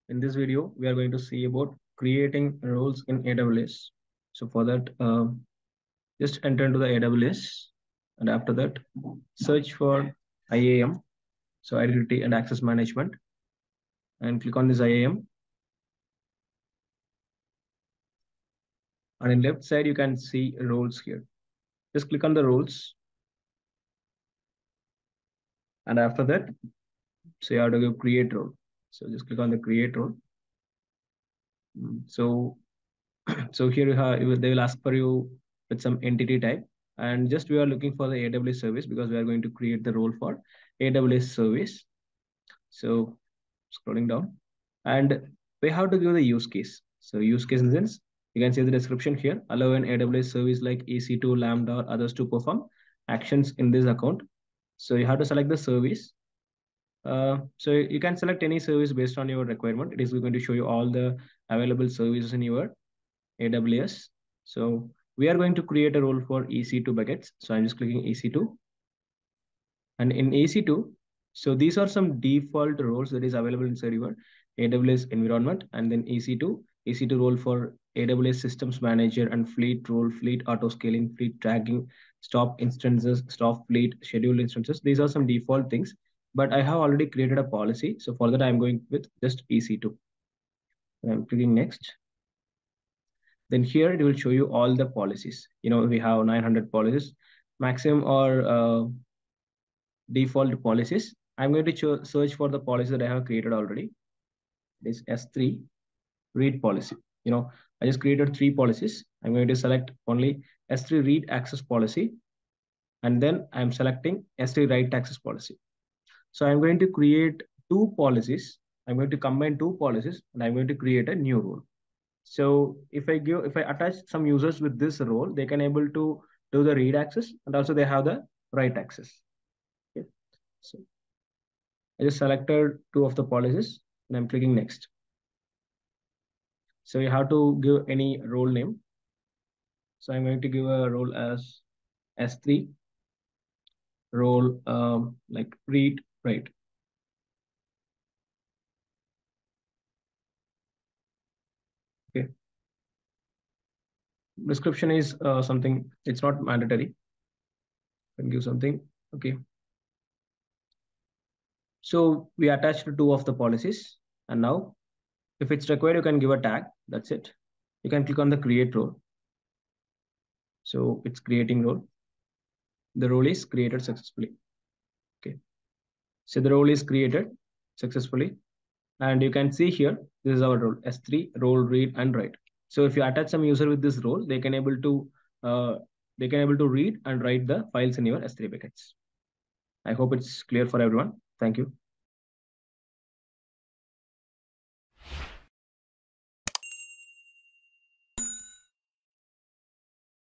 In this video, we are going to see about creating roles in AWS. So for that, just enter into the AWS, and after that, search for IAM, so Identity and Access Management, and click on this IAM. And in left side, you can see roles here. Just click on the roles, and after that, so you have to give create role. So just click on the create role. So so here they will ask for you with some entity type, and just we are looking for the AWS service because we are going to create the role for AWS service. So scrolling down, and we have to give the use case. So use case in the sense, you can see the description here: allow an AWS service like EC2, Lambda, or others to perform actions in this account. So you have to select the service. So you can select any service based on your requirement. It is going to show you all the available services in your AWS. So we are going to create a role for EC2 buckets. So I'm just clicking EC2. And in EC2, so these are some default roles that is available inside your AWS environment. And then EC2 role for AWS Systems Manager and Fleet role, Fleet auto scaling, Fleet tracking, stop instances, stop fleet, scheduled instances. These are some default things, but I have already created a policy. So for that, I'm going with just EC2. And I'm clicking next. Then here it will show you all the policies. We have 900 policies, maximum or default policies. I'm going to search for the policy that I have created already. This S3 read policy. I just created 3 policies. I'm going to select only S3 read access policy, and then I'm selecting S3 write access policy. So I'm going to create 2 policies. I'm going to combine 2 policies, and I'm going to create a new role. So if I attach some users with this role, they can able to do the read access, and also they have the write access. Okay. So I just selected 2 of the policies, and I'm clicking next. So you have to give any role name. So I'm going to give a role as S3 role, like read write. Okay. Description is something, it's not mandatory. I can give something. Okay. So we attached 2 of the policies, and now if it's required, you can give a tag. That's it. You can click on the create role. So it's creating role. The role is created successfully. Okay. So the role is created successfully. And you can see here, this is our role, S3 role read and write. So if you attach some user with this role, they can able to read and write the files in your S3 buckets. I hope it's clear for everyone. Thank you.